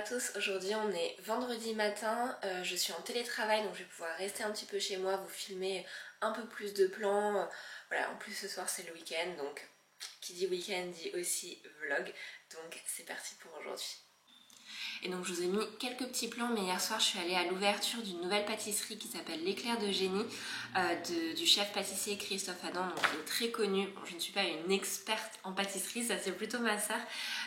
tous, aujourd'hui on est vendredi matin, je suis en télétravail donc je vais pouvoir rester un petit peu chez moi, vous filmer un peu plus de plans. Voilà, en plus ce soir c'est le week-end, donc qui dit week-end dit aussi vlog, donc c'est parti pour aujourd'hui. Et donc je vous ai mis quelques petits plans, mais hier soir je suis allée à l'ouverture d'une nouvelle pâtisserie qui s'appelle l'Éclair de Génie du chef pâtissier Christophe Adam, donc qui est très connu. Bon, je ne suis pas une experte en pâtisserie, ça c'est plutôt ma sœur,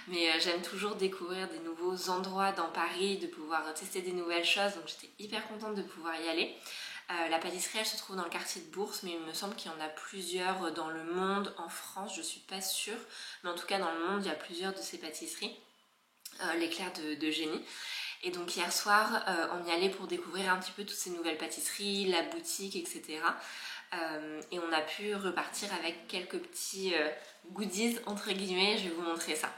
mais j'aime toujours découvrir des nouveaux endroits dans Paris, de pouvoir tester des nouvelles choses, donc j'étais hyper contente de pouvoir y aller. La pâtisserie elle se trouve dans le quartier de Bourse, mais il me semble qu'il y en a plusieurs dans le monde, en France je suis pas sûre, mais en tout cas dans le monde il y a plusieurs de ces pâtisseries. L'Éclair de Génie. Et donc hier soir on y allait pour découvrir un petit peu toutes ces nouvelles pâtisseries, la boutique, etc. Et on a pu repartir avec quelques petits goodies entre guillemets, je vais vous montrer ça.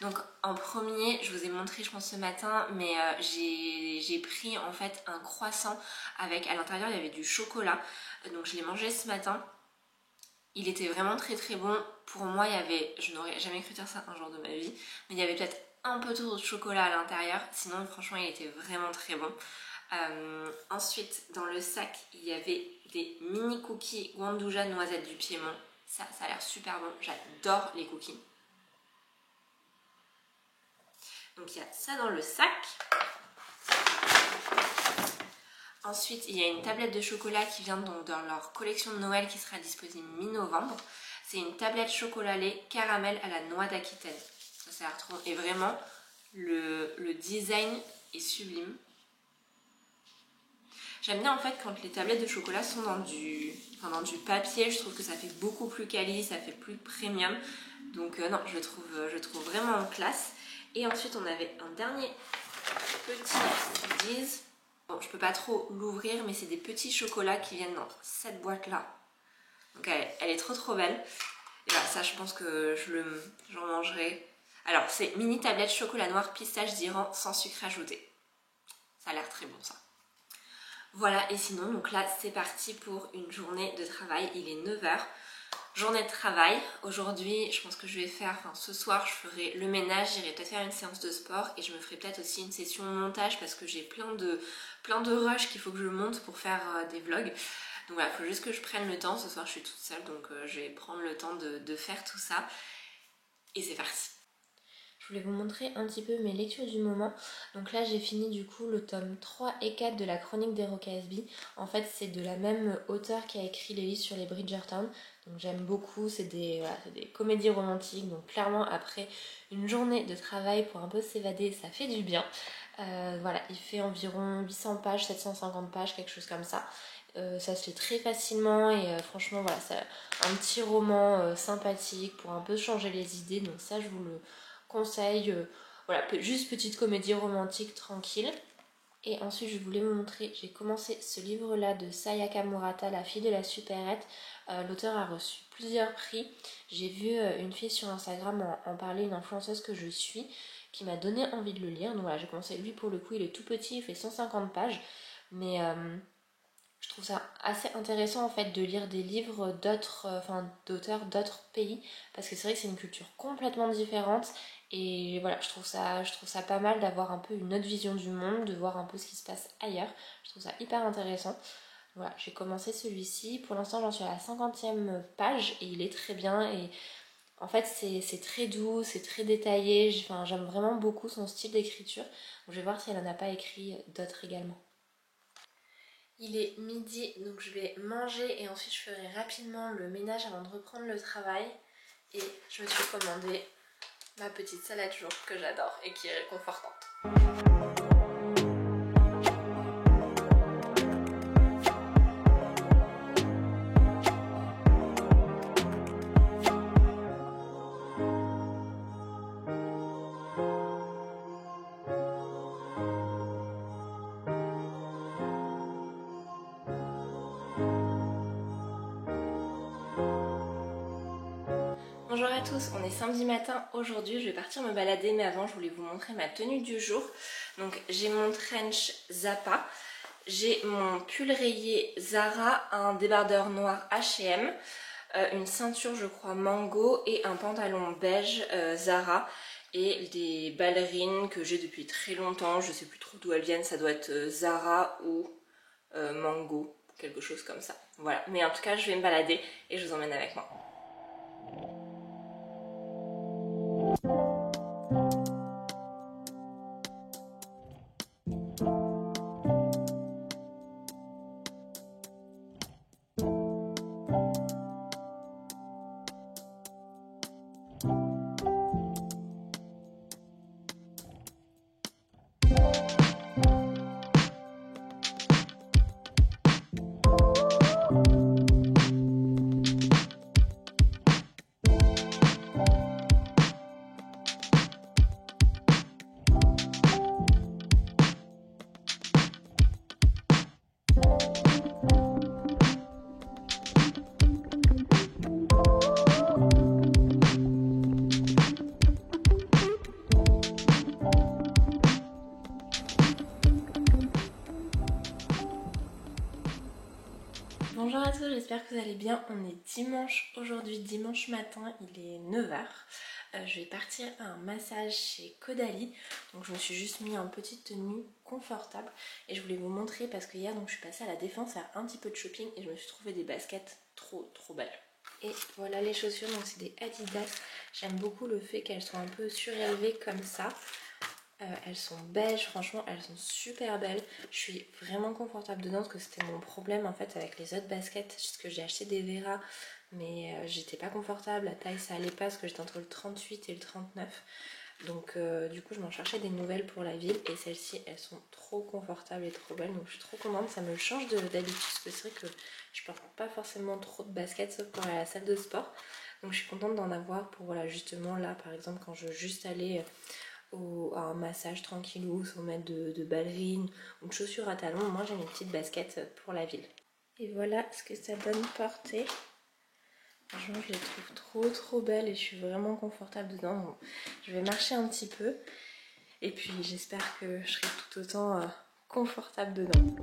Donc en premier, je vous ai montré je pense ce matin, mais j'ai pris en fait un croissant avec, à l'intérieur il y avait du chocolat, donc je l'ai mangé ce matin. Il était vraiment très très bon. Pour moi, il y avait, je n'aurais jamais cru dire ça un jour de ma vie, mais il y avait peut-être un peu trop de chocolat à l'intérieur. Sinon, franchement, il était vraiment très bon. Ensuite, dans le sac, il y avait des mini cookies Guandouja noisette du Piémont. Ça a l'air super bon. J'adore les cookies. Donc, il y a ça dans le sac. Ensuite, il y a une tablette de chocolat qui vient donc dans leur collection de Noël qui sera disponible mi-novembre. C'est une tablette chocolat lait caramel à la noix d'Aquitaine. Ça a l'air trop bon. Et vraiment, le design est sublime. J'aime bien en fait quand les tablettes de chocolat sont dans du papier. Je trouve que ça fait beaucoup plus quali, ça fait plus premium. Donc non, je trouve vraiment en classe. Et ensuite, on avait un dernier petit goodies. Bon, je peux pas trop l'ouvrir, mais c'est des petits chocolats qui viennent dans cette boîte là. Donc elle est trop belle. Et voilà, ça je pense que j'en mangerai. Alors c'est mini tablette chocolat noir pistache d'Iran sans sucre ajouté. Ça a l'air très bon ça. Voilà, et sinon donc là c'est parti pour une journée de travail. Il est 9 h. Journée de travail. Aujourd'hui je pense que je vais faire, ce soir je ferai le ménage, j'irai peut-être faire une séance de sport et je me ferai peut-être aussi une session montage parce que j'ai plein de rushs qu'il faut que je monte pour faire des vlogs. Donc voilà, il faut juste que je prenne le temps. Ce soir je suis toute seule donc je vais prendre le temps de faire tout ça. Et c'est parti. Je voulais vous montrer un petit peu mes lectures du moment. Donc là j'ai fini du coup le tome 3 et 4 de la chronique d'Hero Casby. En fait c'est de la même auteure qui a écrit les livres sur les Bridgerton. Donc j'aime beaucoup, c'est des comédies romantiques. Donc clairement après une journée de travail pour un peu s'évader, ça fait du bien. Voilà, il fait environ 800 pages, 750 pages, quelque chose comme ça. Ça se lit très facilement et franchement voilà, c'est un petit roman sympathique pour un peu changer les idées. Donc ça je vous le conseil, voilà, juste petite comédie romantique tranquille. Et ensuite je voulais vous montrer, j'ai commencé ce livre là de Sayaka Murata, La fille de la supérette. L'auteur a reçu plusieurs prix. J'ai vu une fille sur Instagram en parler, une influenceuse que je suis, qui m'a donné envie de le lire. Donc voilà, j'ai commencé, lui pour le coup il est tout petit, il fait 150 pages, mais je trouve ça assez intéressant en fait de lire des livres d'auteurs d'autres pays, parce que c'est vrai que c'est une culture complètement différente. Et voilà, je trouve ça pas mal d'avoir un peu une autre vision du monde, de voir un peu ce qui se passe ailleurs. Je trouve ça hyper intéressant. Voilà, j'ai commencé celui-ci. Pour l'instant, j'en suis à la 50e page et il est très bien. Et en fait, c'est très doux, c'est très détaillé. J'aime vraiment beaucoup son style d'écriture. Donc, je vais voir si elle en a pas écrit d'autres également. Il est midi, donc je vais manger et ensuite je ferai rapidement le ménage avant de reprendre le travail. Et je me suis commandé ma petite salade jour que j'adore et qui est réconfortante. Bonjour à tous, on est samedi matin aujourd'hui, je vais partir me balader mais avant je voulais vous montrer ma tenue du jour. Donc j'ai mon trench Zappa, j'ai mon pull rayé Zara, un débardeur noir H&M, une ceinture je crois Mango et un pantalon beige Zara. Et des ballerines que j'ai depuis très longtemps, je sais plus trop d'où elles viennent, ça doit être Zara ou Mango, quelque chose comme ça. Voilà, mais en tout cas je vais me balader et je vous emmène avec moi. Bonjour à tous, j'espère que vous allez bien. On est dimanche aujourd'hui, dimanche matin, il est 9 h. Je vais partir à un massage chez Caudalie. Donc je me suis juste mis en petite tenue confortable et je voulais vous montrer parce que hier donc, je suis passée à la Défense faire un petit peu de shopping et je me suis trouvé des baskets trop belles. Et voilà les chaussures, donc c'est des Adidas. J'aime beaucoup le fait qu'elles soient un peu surélevées comme ça. Elles sont beiges, franchement elles sont super belles. Je suis vraiment confortable dedans parce que c'était mon problème en fait avec les autres baskets. Juste que j'ai acheté des Vera mais j'étais pas confortable, la taille ça allait pas parce que j'étais entre le 38 et le 39. Donc du coup je m'en cherchais des nouvelles pour la ville et celles-ci elles sont trop confortables et trop belles. Donc je suis trop contente, ça me change d'habitude parce que c'est vrai que je porte pas forcément trop de baskets sauf pour aller à la salle de sport. Donc je suis contente d'en avoir pour voilà justement là par exemple quand je veux juste aller à un massage tranquillou sans mettre de ballerines ou de chaussures à talons. Moi j'ai mes petites baskets pour la ville. Et voilà ce que ça donne portée. Franchement je les trouve trop belles et je suis vraiment confortable dedans. Donc, je vais marcher un petit peu et puis j'espère que je serai tout autant confortable dedans.